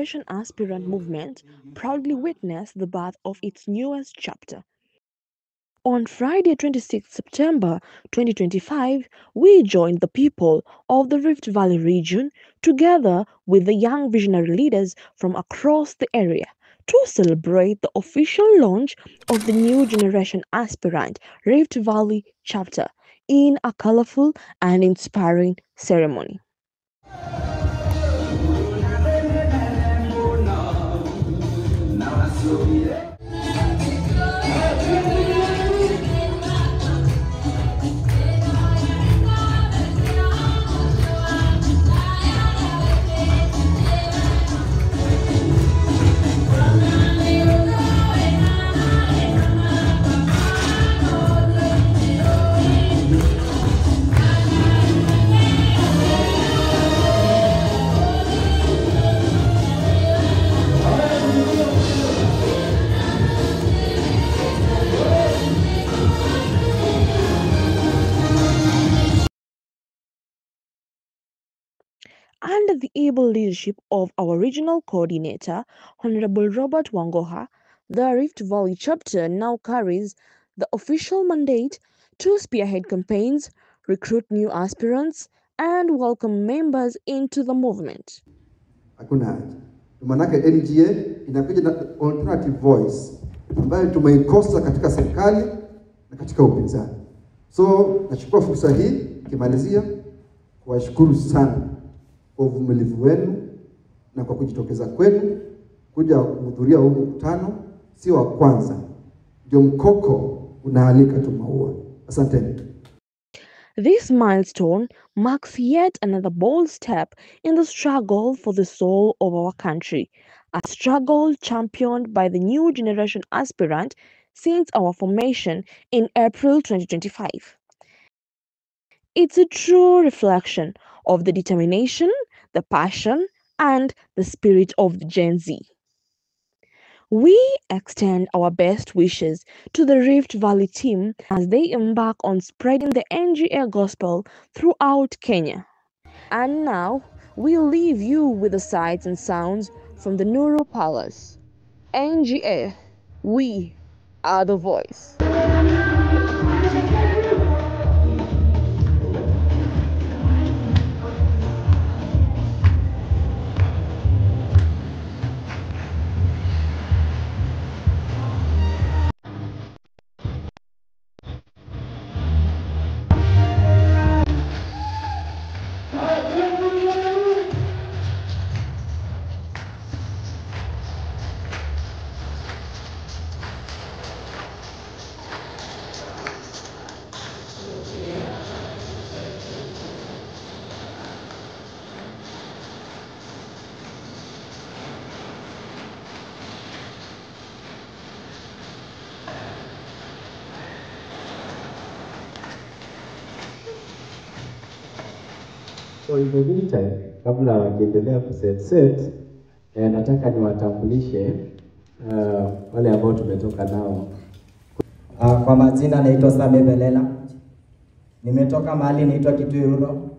Generation Aspirant movement proudly witnessed the birth of its newest chapter. On Friday, 26 September 2025, we joined the people of the Rift Valley region together with the young visionary leaders from across the area to celebrate the official launch of the New Generation Aspirant Rift Valley chapter in a colorful and inspiring ceremony. Under the able leadership of our regional coordinator, Honorable Robert Wangoha, the Rift Valley chapter now carries the official mandate to spearhead campaigns, recruit new aspirants, and welcome members into the movement. Hakuna haja. Maanake NGA inakuja na alternative voice ambayo tumeikosa katika serikali na katika upinzani. So nachukua fursa hii kimalizia kuwashukuru sana kwa uvumilivu wenu na kwa kujitokeza kwenu kuja kuhudhuria huu mkutano. Si wa kwanza, ndio mkoko unaalika tu maua. Asanteni. This milestone marks yet another bold step in the struggle for the soul of our country, a struggle championed by the New Generation Aspirant since our formation in April 2025. It's a true reflection of the determination, the passion, and the spirit of the Gen Z. We extend our best wishes to the Rift Valley team as they embark on spreading the NGA gospel throughout Kenya. And now, we'll leave you with the sights and sounds from the Nuru Palace. NGA, we are the voice. So in the meantime, kabla wakiendelea kuset, nataka niwatambulishe wale ambao tumetoka nao. Kwa majina naitwa Same Belela. Nimetoka mahali naitwa Kituiruro.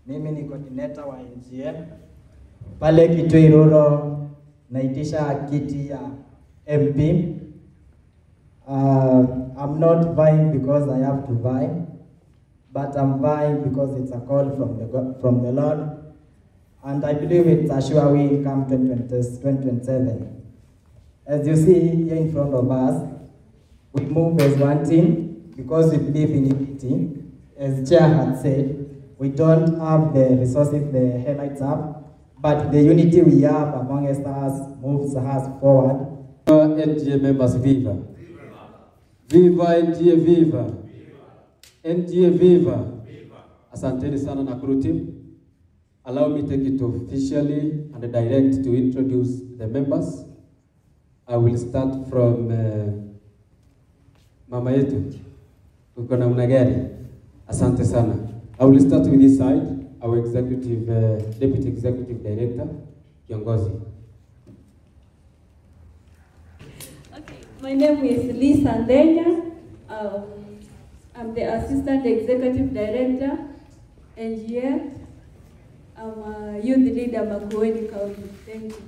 Mimi ni coordinator wa NGA. Pale Kituiruro naitisha kiti ya MP. I'm not vying because I have to vie, but I'm vying because it's a call from the Lord, and I believe it's a sure win come 2027. As you see here in front of us, we move as one team because we believe in unity. As Chair had said, we don't have the resources the Hemites have, but the unity we have amongst us moves us forward. NGA members, viva! Viva NGA, viva! NGA, viva! Asanteni sana Nakuru team. Allow me to take it officially and direct to introduce the members. I will start from mama yetu. Uko namna gani? Asante sana. I will start with this side, our executive, deputy executive director, Kiongozi. Okay, my name is Lisa Ndenya. I'm the assistant executive director, NGA. I'm a youth leader, Makueni County. Thank you.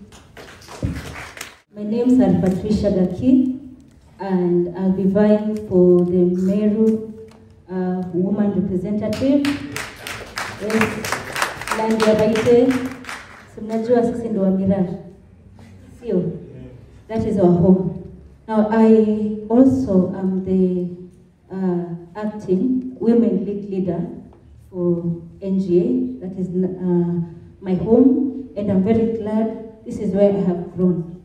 My name is Patricia Gaki, and I'll be vying for the Meru woman representative. Yes, Landia Baite, Simnajua sisi ndo Amirar. Sio, that is our home. Now I also am the acting women league leader for NGA, that is my home, and I'm very glad this is where I have grown.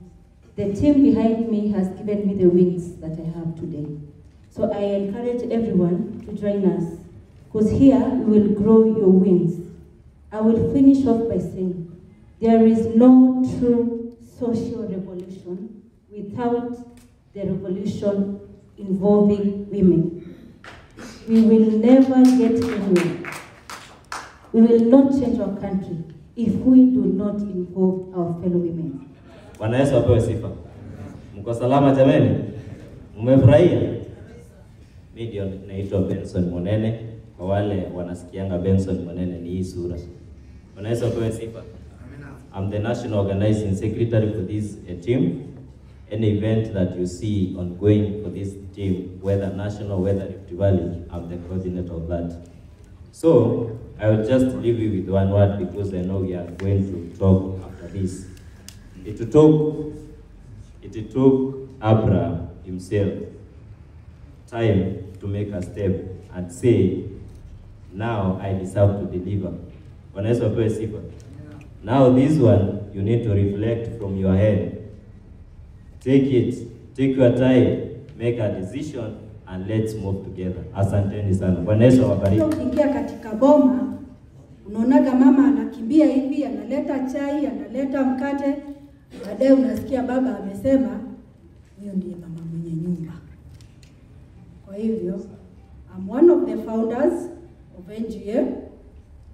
The team behind me has given me the wings that I have today. So I encourage everyone to join us, because here we will grow your wings. I will finish off by saying, there is no true social revolution without the revolution involving women. We will never get anywhere. We will not change our country if we do not involve our fellow women. Bwana Yesu apewe sifa. Mko salama jameni? Mmefurahia? Mimi ndio naitwa Benson Monene. Kwa wale wanasikianga Benson Monene ni hii sura. Bwana Yesu apewe sifa. I'm the national organizing secretary for this team. Any event that you see ongoing for this team, whether national, whether Rift Valley, I'm the coordinator of that. So, I will just leave you with one word because I know we are going to talk after this. It took Abraham himself time to make a step and say, now I deserve to deliver. Now this one, you need to reflect from your head. Take your time, make a decision, and let's move together. Asanteni sana. Bwana Yesu awabariki. Ukiingia katika boma, unaonaga mama anakimbia hivi, analeta chai, analeta mkate, baadaye unasikia baba amesema, huyo ndiye mama mwenye nyumba. Kwa hivyo, I'm one of the founders of NGA.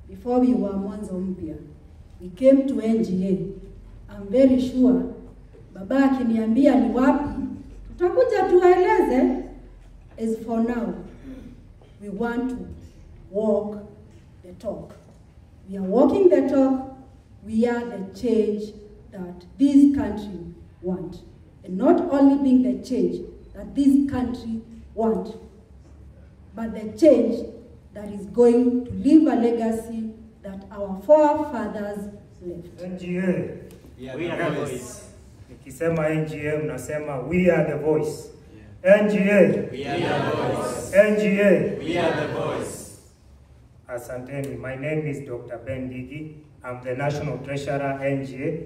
Before we were Mwanzo Mpya, we came to NGA. I'm very sure baba akiniambia ni wapi, tutakuja tuwaeleze. As for now, we want to walk the talk. We are walking the talk. We are the change that this country wants. And not only being the change that this country wants, but the change that is going to leave a legacy that our forefathers left. NGA, we are the voice. Nikisema NGA, mnasema we are the voice. NGA, we are the voice. NGA, we are the voice. Asanteni, my name is Dr. Ben Gigi. I'm the National Treasurer NGA,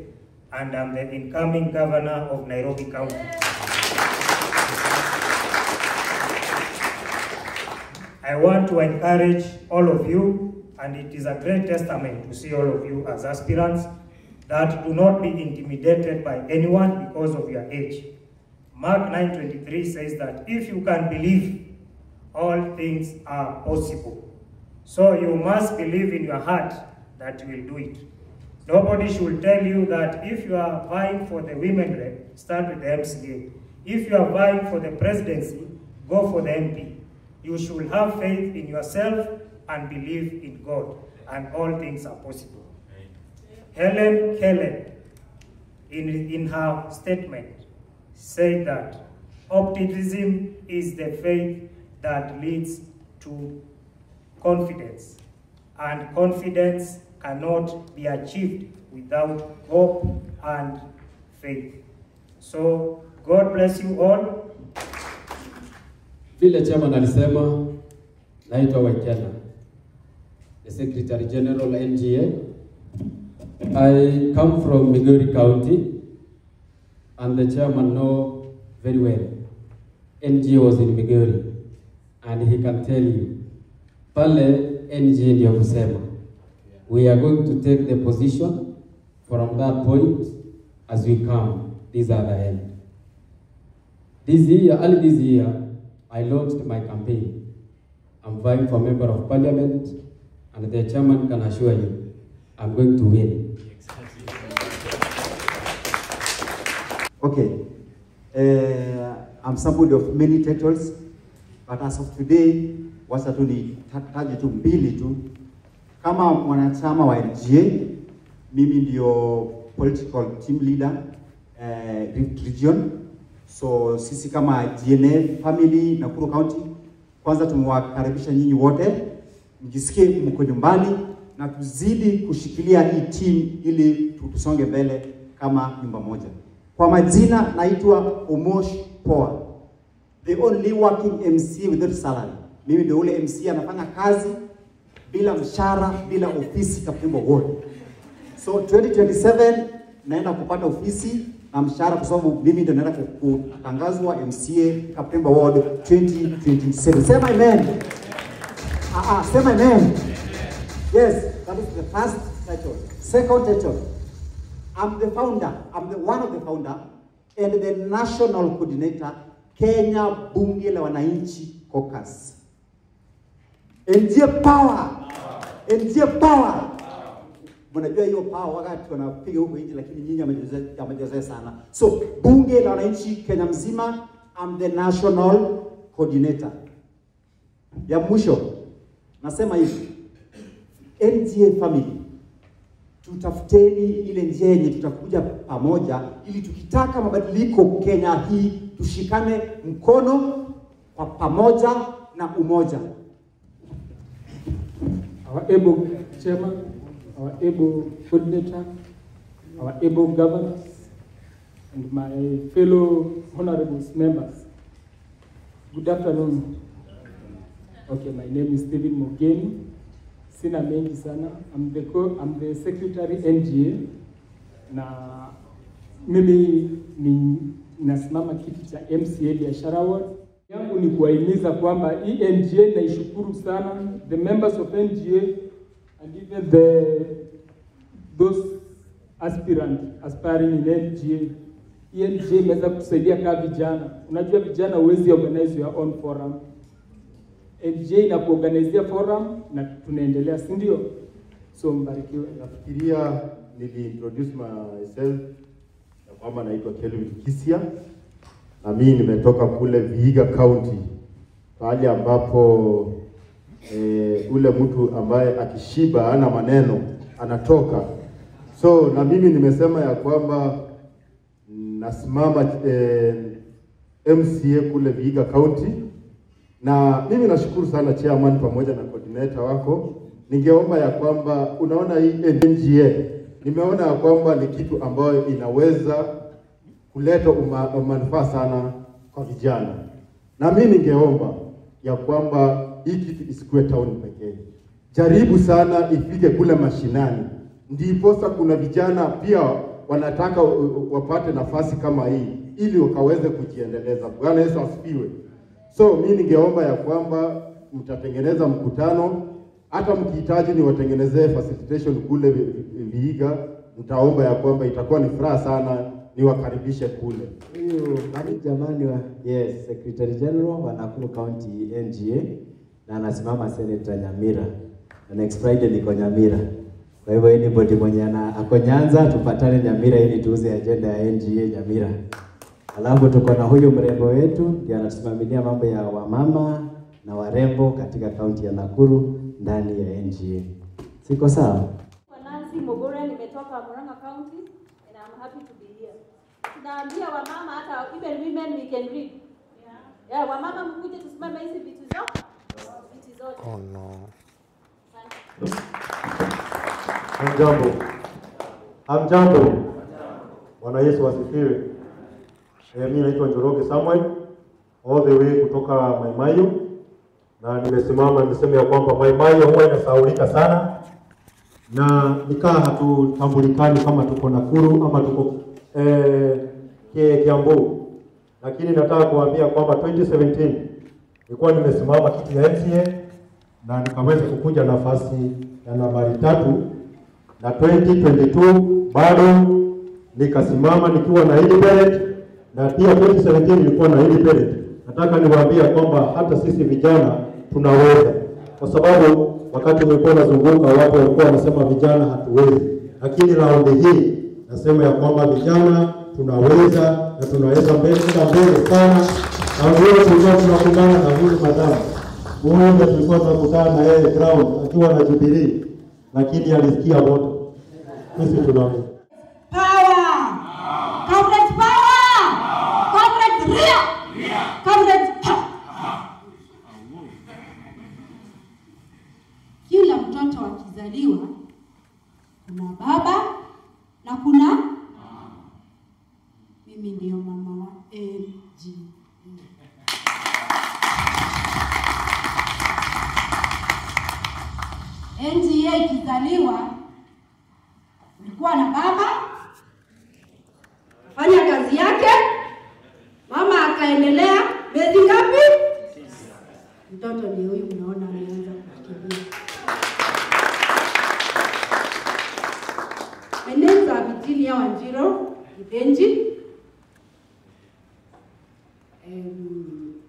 and I'm the incoming governor of Nairobi County. I want to encourage all of you, and it is a great testament to see all of you as aspirants, that do not be intimidated by anyone because of your age. Mark 9:23 says that if you can believe, all things are possible. So you must believe in your heart that you will do it. Nobody should tell you that if you are vying for the women rep, start with the MCA. If you are vying for the presidency, go for the MP. You should have faith in yourself and believe in God, and all things are possible. Helen Keller, in her statement, said that optimism is the faith that leads to confidence, and confidence cannot be achieved without hope and faith. So, God bless you all. Vile chairman alisema, naitwa Waikena, the Secretary General NGA. I come from Migori County, and the chairman know very well. NGA was in Migori, and he can tell you, pale NGA ndio kusema. We are going to take the position from that point as we come this other end. This year, early this year, I launched my campaign. I'm vying for member of parliament, and the chairman can assure you, I'm going to win. Okay, I'm somebody of many titles, but as of today, wacha tu nitaje tu mbili tu. Kama mwanachama wa NGA, mimi ndio political team leader Rift Region. So sisi kama GNA family Nakuru County, kwanza tumewakaribisha nyinyi wote, mjisikie mko nyumbani na tuzidi kushikilia hii team ili tusonge mbele kama nyumba moja. Kwa majina naitwa Omosh Poa, the only working MC without salary. Mimi ndio ule MC anafanya kazi bila mshahara, bila ofisi Kaptembo Ward. So 2027 naenda kupata ofisi na mshahara kwa sababu mimi ndio naenda kutangazwa MCA Kaptembo Ward 2027. Sema amen. Sema amen. Yes, that is the first title. Second title, I'm the founder, one of the founder and the national coordinator Kenya Bunge la Wananchi Caucus. NGA power. NGA power. Mnajua hiyo power wakati wanapiga huko nje, lakini nyinyi hamjazea sana. So Bunge la Wananchi Kenya mzima, I'm the national coordinator. Ya mwisho nasema hivi, NGA family, tutafuteni ile njia yenye tutakuja pamoja ili tukitaka mabadiliko Kenya hii tushikane mkono kwa pamoja na umoja. Our able chairman, our able coordinator, our able governors, and my fellow honorable members. Good afternoon. Okay, my name is Stephen Mogeni. Sina mengi sana. I'm the secretary NGA. Na mimi nasimama kiti cha MCA Biashara Ward. Yangu ni kuwahimiza kwamba hii NGA naishukuru sana, the members of NGA and even those aspiring in NGA. Hii NGA imeweza kusaidia kama vijana. Unajua vijana huwezi organize your own forum. NGA inakuorganizia forum na tunaendelea, si ndio? So mbarikiwe. Nafikiria niliintroduce myself na kwamba naitwa Kelvin Kisia. Na mimi nimetoka kule Vihiga County, pale ambapo ule mtu ambaye akishiba ana maneno anatoka. So na mimi nimesema ya kwamba nasimama MCA kule Vihiga County, na mimi nashukuru sana chairman pamoja na coordinator wako. Ningeomba ya kwamba unaona hii NGA, nimeona ya kwamba ni kitu ambayo inaweza kuleta manufaa sana kwa vijana. Na mimi ningeomba ya kwamba hii kitu isikue town pekee. Jaribu sana ifike kule mashinani. Ndiposa kuna vijana pia wanataka wapate nafasi kama hii ili wakaweze kujiendeleza. Bwana Yesu asifiwe. So mimi ningeomba ya kwamba mtatengeneza mkutano, hata mkihitaji ni watengenezee facilitation kule Vihiga, mtaomba ya kwamba itakuwa ni furaha sana niwakaribishe kule. Jamani yes, Secretary General wa Nakuru County NGA na anasimama Senator Nyamira. Na next Friday niko Nyamira. Kwa hivyo anybody mwenye ako Nyanza tupatane Nyamira ili tuuze agenda ya NGA Nyamira. Alafu tuko na huyu mrembo wetu ndiye anasimamia mambo ya wamama na warembo katika kaunti ya Nakuru ndani ya NGA. Siko sawa? Nancy Mogore, nimetoka Murang'a County and I'm happy to be here. Tunaambia wamama hata even women we can read. Yeah, wamama mkuje tusimame hizi vitu zote. Oh no. Hamjambo. Bwana Yesu asifiwe. Mimi naitwa Njoroge Samuel, all the way kutoka Maimayo. Na nimesimama niseme ya kwamba Maimayo huwa inasahaulika sana. Na nikaa hatutambulikani kama tuko Nakuru ama tuko Kiambu. Lakini nataka kuambia kwamba 2017 nilikuwa nimesimama kiti ya MCA na nikaweza kukuja nafasi ya nambari 3, na 2022 bado nikasimama nikiwa na independent, na pia 2017 nilikuwa na independent. Nataka niwaambie kwamba hata sisi vijana tunaweza, kwa sababu wakati nilikuwa nazunguka watu walikuwa wanasema vijana hatuwezi, lakini raundi hii nasema ya kwamba vijana tunaweza na tunaweza mbele sana. Na wewe tulikuwa tunakutana na huyu madam mmoja, tulikuwa tunakutana na yeye ground akiwa na Jubilee, lakini alisikia moto. Sisi tunaweza. Power! Comrades Ria. Comrades. Kila mtoto akizaliwa kuna baba na kuna mama. Mimi ndio mama wa NGA. NGA ikizaliwa ulikuwa na baba fanya kazi yake, mama akaendelea miezi ngapi? Mtoto ndio huyu mnaona ameanza kukimbia. My name is Virginia Wanjiro Ibenji.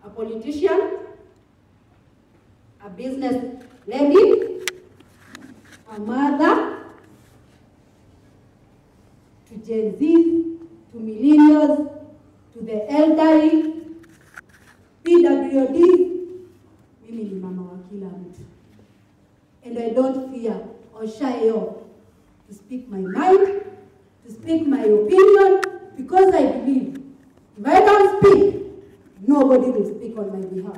A politician, a business lady, a mother to Gen Z, to millennials, to the elderly, PWD. Mimi ni mama wa kila mtu. And I don't fear or shy off to speak my mind, to speak my opinion, because I believe if I don't speak, nobody will speak on my behalf.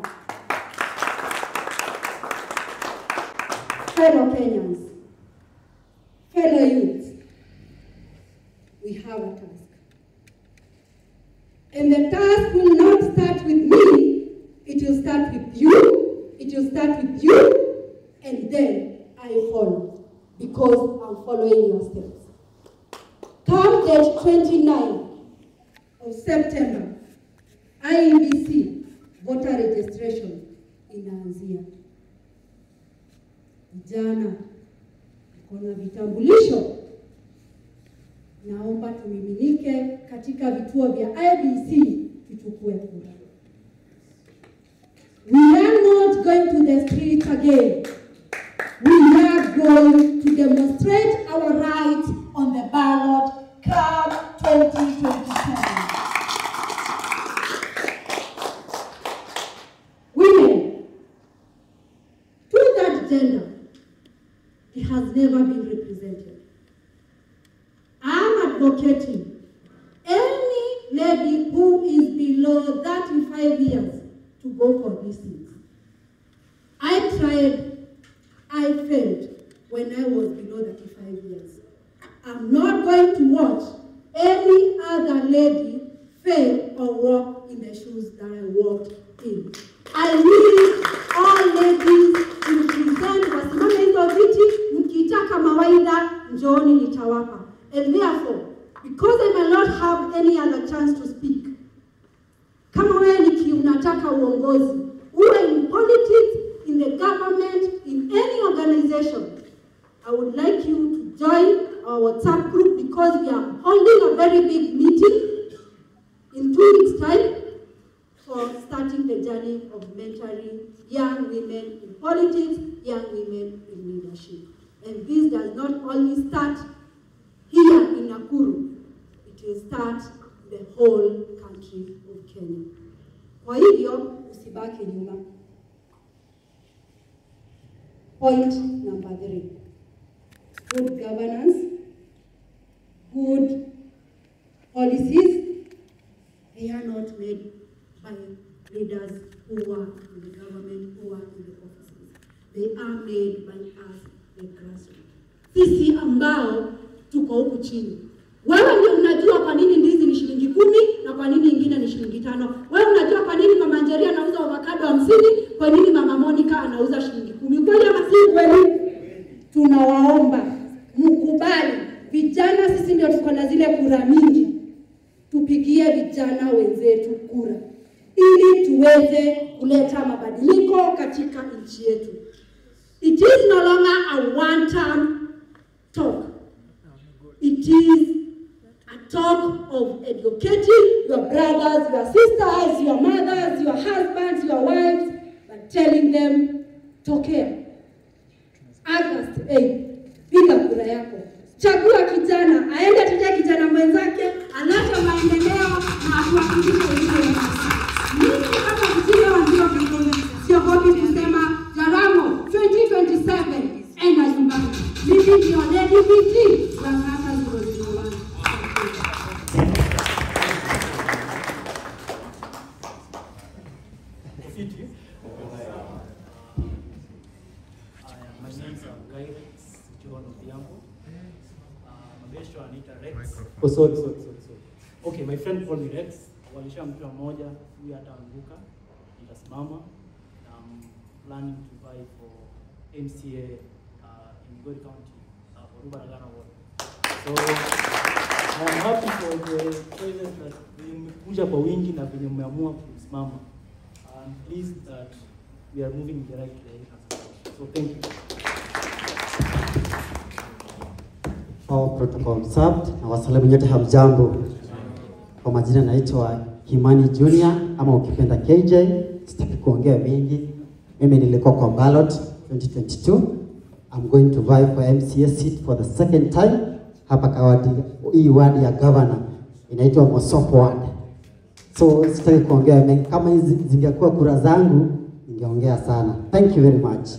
Fellow Kenyans, fellow youth, we have a task. And the task will not start with me, it will start with you, it will start with you, and then I follow, because I'm following your steps. Come date 29 of September, IEBC voter registration inaanzia. Vijana, kuna vitambulisho. Naomba tumiminike katika vituo vya IEBC tuchukue kura. We are not going to the street again. We are going to demonstrate our right on the ballot come 2027. Women, to that gender, it has never been represented. I'm advocating any lady who is below 35 years to go for these things. I tried, I failed when I was below 35 years. I'm not going to watch any other lady fail or walk in the shoes that I walked in. I need all ladies to present wasimame hizo viti, mkitaka mawaidha njooni nitawapa. And therefore, because I may not have any other chance to speak, kama wewe ni unataka uongozi, uwe in politics, in the government, in any organization, I would like you to join our WhatsApp group, because we are holding a very big meeting in 2 weeks' time for starting the journey of mentoring young women in politics, young women in leadership. And this does not only start here in Nakuru, it will start the whole country of Kenya. Kwa hivyo, usibaki nyuma. Point number 3. Good governance, good policies, they are not made by leaders who work in the government, who work in the offices. They are made by us, the grassroots. Sisi ambao tuko huku chini. Wewe ndio unajua kwa nini ndizi ni shilingi 10 na kwa nini ingine ni shilingi 5. Wewe unajua kwa nini mama Njeri anauza avocado 50, kwa nini mama Monica anauza shilingi 10. Kweli ama si kweli? Tunawaomba mkubali, vijana sisi ndio tuko na zile kura mingi. Tupigie vijana wenzetu kura ili tuweze kuleta mabadiliko katika nchi yetu. It is no longer a one-term talk. It is a talk of educating your brothers, your sisters, your mothers, your husbands, your wives, but telling them, tokea. August 8, piga kura yako. Chagua kijana, aende atetee kijana mwenzake, alete maendeleo na atuwakilishe wengine. Mimi kama Virginia Wanjiro siogopi kusema Jaramo 2027 enda nyumbani. Mimi ndio Lady PT wa Ngaka 001. Guy Rex John Odhiambo. My best friend Anita Rex. Oh, sorry. Okay, my friend called me Rex. Walisha mtu mmoja, huyu ataanguka, nitasimama. I'm planning to vie for MCA in Migori County for Rubaragana Ward. So I'm happy for the choices that mmekuja kwa wingi na venye mmeamua kusimama. I'm pleased that we are moving in the right direction. So thank you. All protocol observed. Na wasalimu nyote hamjambo. Kwa majina naitwa Kimani Junior ama ukipenda KJ. Sitaki kuongea mingi. Mimi nilikuwa kwa ballot 2022. I'm going to vie for MCA seat for the second time. Hapa kawadi hii ward ya governor inaitwa Mosop ward. So sitaki kuongea mengi. Kama hizi zingekuwa kura zangu ningeongea sana. Thank you very much.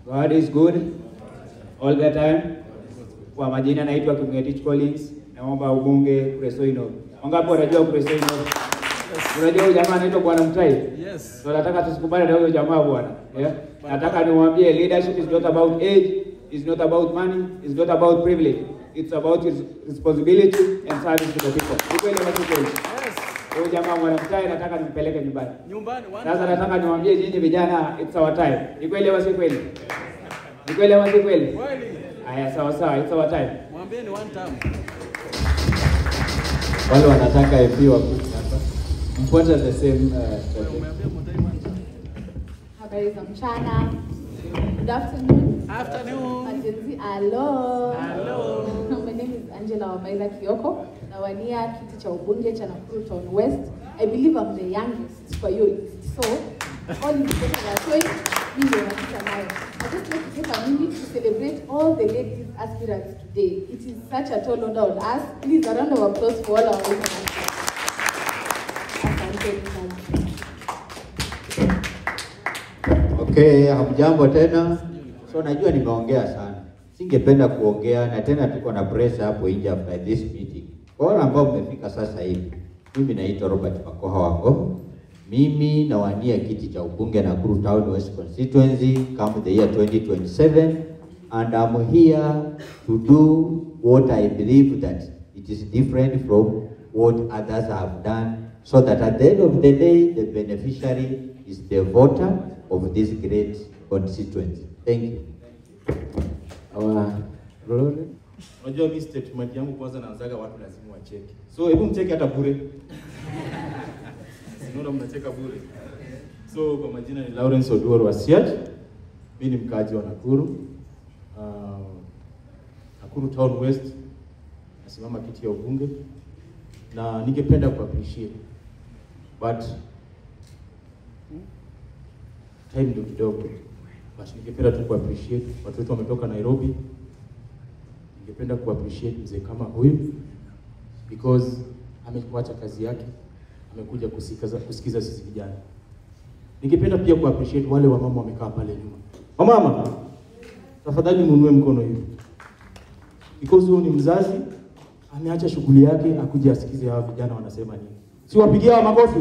God is good all the time. Kwa majina naitwa Kimgetich Collins, naomba ubunge Kuresoino. Wangapi wanajua Kuresoino? Unajua huyu jamaa anaitwa Bwana Mtai? Yes. So nataka tusikubane na huyo jamaa bwana. Yeah. Nataka niwaambie leadership is not about age, it's not about money, it's not about privilege. It's about responsibility and service to the people. Ni kweli ama si kweli? Yes. Huyo jamaa Bwana Mtai nataka nimpeleke nyumbani. Sasa nataka niwaambie nyinyi vijana it's our time. Ni kweli ama si kweli? Ni kweli ama si kweli? Kweli. Aya, sawa, it's our time. Mwambieni one time. Wale wanataka MP wa hapa. Mfuata the same Habari za mchana. Good afternoon. Afternoon. Majenzi, hello. Hello. My name is Angela Wamaila Kioko. Nawania kiti cha ubunge cha Nakuru Town West. I believe I'm the youngest for your list. So, all these people are showing me the nayo. I just like to take a minute to celebrate all the ladies aspirants today. It is such a tall order on us. Please, a round of applause for all our women aspirants. Okay, hamjambo tena. So najua nimeongea sana. Singependa kuongea na tena tuko na press hapo nje after this meeting. Kwa wale ambao mmefika sasa hivi. Mimi naitwa Robert Makoha Wango. Mimi nawania kiti cha ubunge Nakuru Town West constituency come the year 2027 and I'm here to do what I believe that it is different from what others have done so that at the end of the day the beneficiary is the voter of this great constituency. Thank you. Unajua mimi statement yangu kwanza naanzaga watu lazima wacheke. So hebu mcheke hata bure. Sinaona mnacheka bure. So kwa majina ni Lawrence Oduor Wasiat. Mimi ni mkaaji wa Nakuru. Nakuru Town West. Nasimama kiti ya ubunge. Na ningependa ku appreciate. But time ndio kidogo. But ningependa tu ku appreciate watu wetu wametoka Nairobi. Ningependa ku appreciate mzee kama huyu because amekuacha kazi yake, amekuja kusikiza sisi vijana. Ningependa pia ku appreciate wale wamama wamekaa pale nyuma. Wamama, tafadhali munue mkono hivi. Because huyu ni mzazi, ameacha shughuli yake akuje asikize hawa vijana wanasema nini. Si wapigie hawa makofi.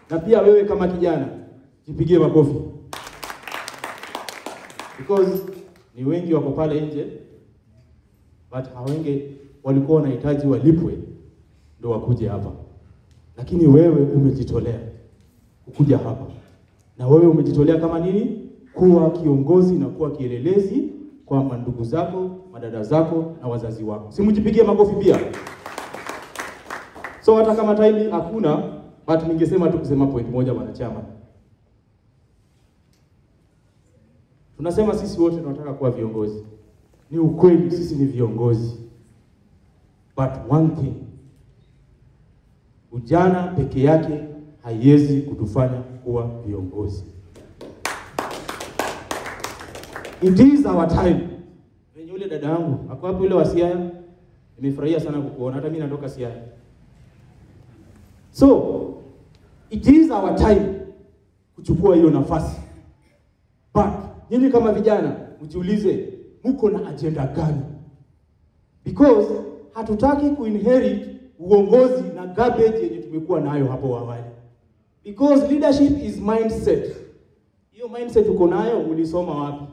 Na pia wewe kama kijana, jipigie makofi. Because ni wengi wako pale nje, but hawenge walikuwa wanahitaji walipwe ndio wakuje hapa. Lakini wewe umejitolea kukuja hapa. Na wewe umejitolea kama nini? Kuwa kiongozi na kuwa kielelezi kwa mandugu zako, madada zako na wazazi wako. Simujipigie makofi pia. So hata kama time hakuna, but ningesema tu kusema point moja wanachama. Tunasema sisi wote tunataka kuwa viongozi. Ni ukweli sisi ni viongozi. But one thing, ujana peke yake haiwezi kutufanya kuwa viongozi. It is our time. Wenye ule dada yangu, ako hapo ule wa Siaya, nimefurahia sana kukuona, hata mimi natoka Siaya. So, it is our time kuchukua hiyo nafasi. But nyinyi kama vijana mjiulize mko na agenda gani? Because hatutaki kuinherit uongozi na garbage yenye tumekuwa nayo hapo awali. Because leadership is mindset. Hiyo mindset uko nayo ulisoma wapi?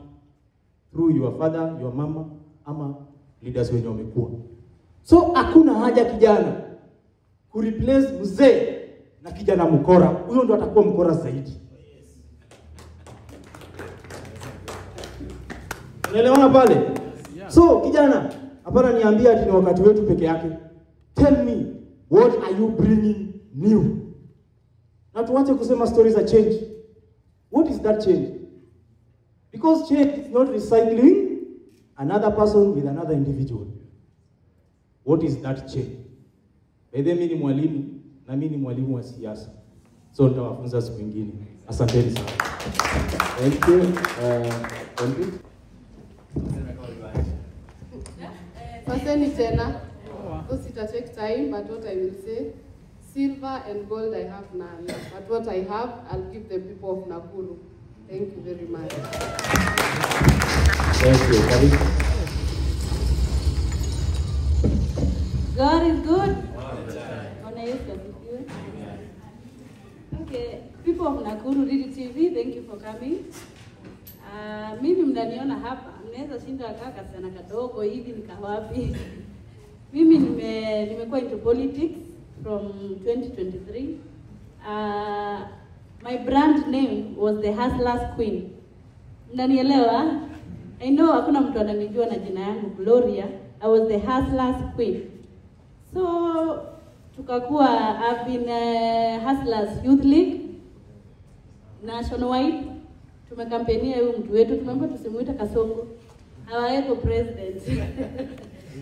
Through your father, your mama, ama leaders wenye wamekuwa. So hakuna haja kijana kureplace mzee na kijana mkora. Huyo ndo atakuwa mkora zaidi. Unaelewana pale? So kijana, hapana niambia ati ni wakati wetu peke yake. Tell me, what are you bringing new? Na tuache kusema stories za change. What is that change? Because change is not recycling another person with another individual. What is that change? By the way, mimi ni mwalimu na mimi ni mwalimu wa siasa. So nitawafunza siku nyingine. Asanteni sana. Thank you. Thank you. Asante tena. Because it will take time, but what I will say, silver and gold I have none, but what I have, I'll give the people of Nakuru. Thank you very much. Thank you. Karibu. God is good. Bwana Yesu asifiwe. Okay, people of Nakuru Read TV, thank you for coming. Mimi mnaniona hapa, mnaweza shinda kaka sana kadogo hivi nikawapi. Mimi nimekuwa into politics from 2023. My brand name was the Hustlers Queen. Mnanielewa? I know hakuna mtu ananijua na jina yangu Gloria. I was the Hustlers Queen. So tukakuwa I've been Hustlers Youth League nationwide. Tumekampenia huyu mtu wetu, tumeomba tusimuite Kasongo. Hawayeko president.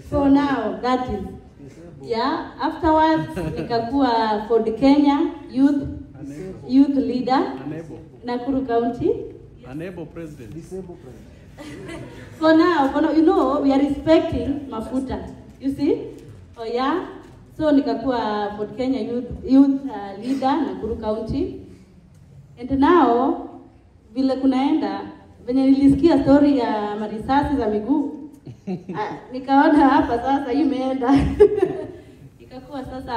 So now that is afterwards nikakuwa for the Kenya youth leader Nakuru County. Unable president. Disabled president. So now, you know, we are respecting mafuta. You see? Oh yeah. So nikakuwa for Kenya youth leader Nakuru County. And now vile kunaenda venye nilisikia story ya marisasi za miguu. Nikaona hapa sasa imeenda. Ikakuwa sasa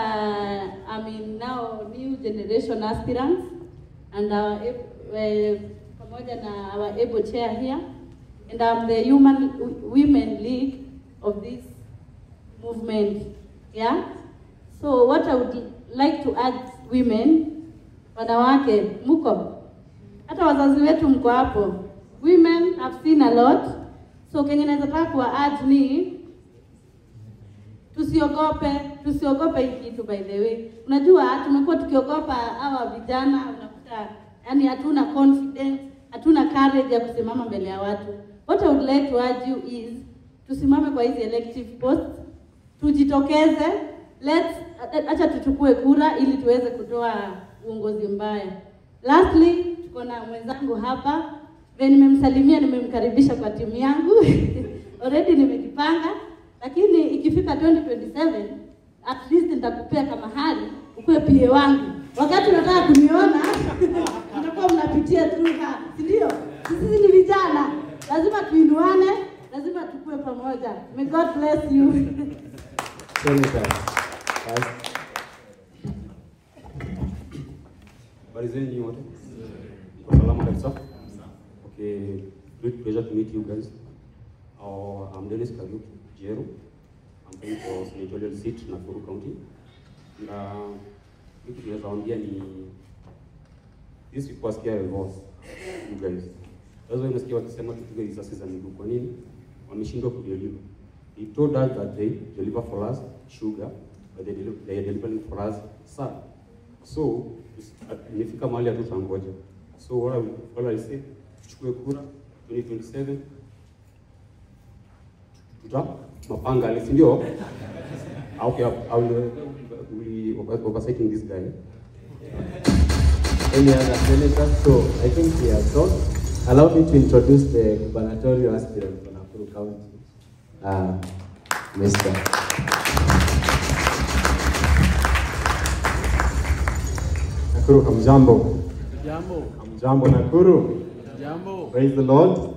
I mean now new generation aspirants and pamoja na our able chair here, and I'm the women league of this movement. Yeah. So what I would like to add women, wanawake mko hata wazazi wetu mko hapo. Women have seen a lot. So Kenya naweza taka kuwa ni tusiogope hii kitu. By the way, unajua tumekuwa tukiogopa hawa vijana, unakuta yani hatuna confidence, hatuna courage ya kusimama mbele ya watu. What I would like to urge you is tusimame kwa hizi elective posts, tujitokeze, acha tuchukue kura ili tuweze kutoa uongozi mbaya. Lastly, tuko na mwenzangu hapa. Nimemsalimia, nimemkaribisha kwa timu yangu. Already nimejipanga, lakini ikifika 2027 at least nitakupea kama hali ukue PA wangu. Wakati unataka kuniona mtakuwa mnapitia through her. Si ndio? Sisi ni vijana, lazima tuinuane, lazima tukue pamoja. May God bless you. Habari zenu wote? Kwa salama kabisa? Okay, great pleasure to meet you guys. I'm Dennis Kariuki Jero. I'm playing for senatorial seat Nakuru County. And kitu tunaweza waambia ni this requires care of us, you guys. That's why unasikia wakisema tupige risasi za miguu. Kwa nini? Wameshindwa kudeliver. They told us that they deliver for us sugar, but they are delivering for us salt. So imefika mahali hatutangoja. So what I say, tuchukue kura 2027 mapanga, si ndio? Okay, I will be oversighting this guy. Any other senators? So I think we are done. Allow me to introduce the gubernatorial aspirant for Nakuru County, Mr. Nakuru, hamjambo. Jambo. Hamjambo Nakuru. Jambo. Praise the Lord.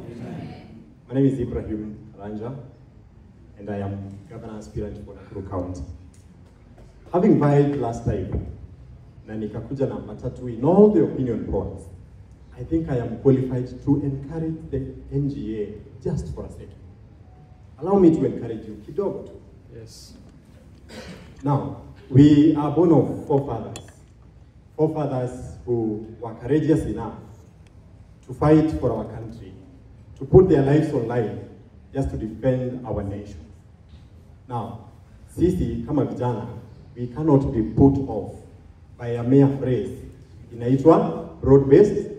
My name is Ibrahim Ranja, and I am governor aspirant for Nakuru County. Having vied last time, na nikakuja namba 3 in all the opinion polls, I think I am qualified to encourage the NGA just for a second. Allow me to encourage you kidogo tu. Yes. Now, we are born of forefathers who were courageous enough to fight for our country, to put their lives on line just to defend our nation. Now, sisi kama vijana, we cannot be put off by a mere phrase inaitwa broad-based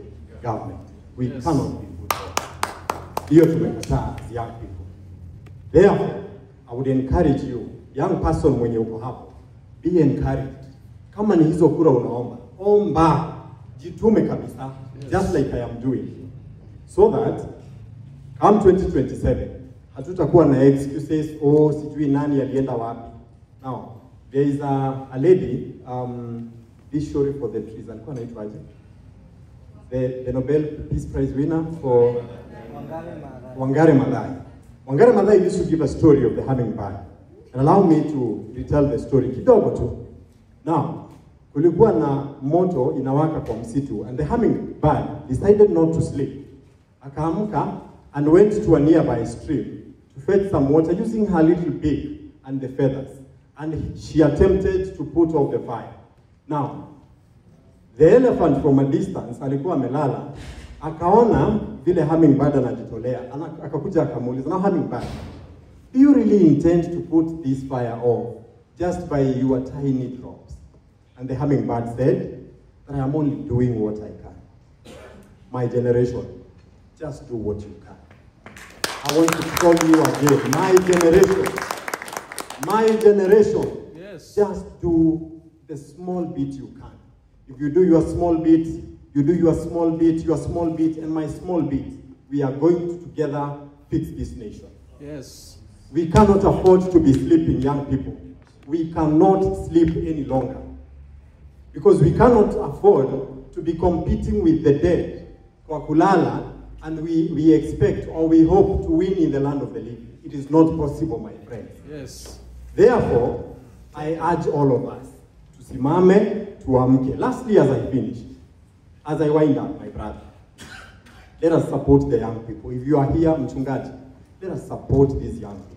government. We cannot be put off. Hiyo tumekataa as young people. Therefore, I would encourage you, young person mwenye uko hapo, be encouraged. Kama ni hizo kura unaomba, omba, jitume kabisa, just like I am doing. So that, come 2027, hatutakuwa na excuses, oh, sijui nani alienda wapi. Now, there is a lady, this story for the trees, alikuwa anaitwaje? The Nobel Peace Prize winner for Wangari Maathai. Wangari Maathai used to give a story of the hummingbird. And allow me to retell the story kidogo tu. Now, kulikuwa na moto inawaka kwa msitu, and the hummingbird decided not to sleep. Akaamka and went to a nearby stream to fetch some water using her little beak and the feathers. And she attempted to put out the fire. Now, the elephant from a distance alikuwa amelala, akaona vile hummingbird anajitolea, akakuja akamuuliza, now hummingbird, do you really intend to put this fire off just by your tiny drops? And the hummingbird said, that I am only doing what I can. My generation, just do what you can. I want to tell you again, my generation, yes, just do the small bit you can. If you do your small bit, you do your small bit, and my small bit, we are going to together fix this nation. Yes. We cannot afford to be sleeping, young people. We cannot sleep any longer. Because we cannot afford to be competing with the dead, kwa kulala, and we expect or we hope to win in the land of the living. It is not possible, my friends. Yes. Therefore, I urge all of us, tusimame, tuamke. Lastly, as I finish, as I wind up, my brother, let us support the young people. If you are here, mchungaji, let us support these young people.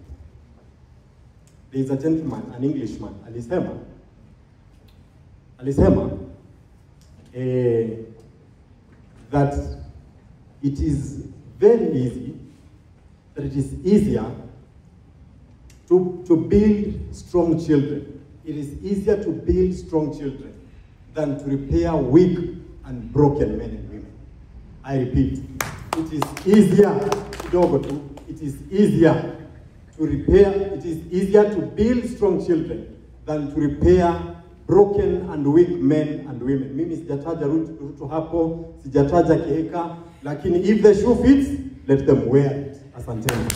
There is a gentleman, an Englishman, alisema, that it is very easy, that it is easier to build strong children. It is easier to build strong children than to repair weak and broken men and women. I repeat, it is easier, it is easier to repair, it is easier to build strong children than to repair broken and weak men and women. Mimi sijataja Ruto hapo, sijataja Kihika, lakini if the shoe fits, let them wear it. Asanteni.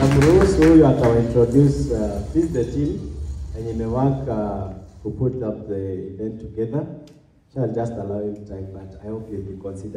Namruhusu huyu atawaintroduce please the team yenye imewaka to put up the event together. Shall just allow him time, but I hope you'll be considering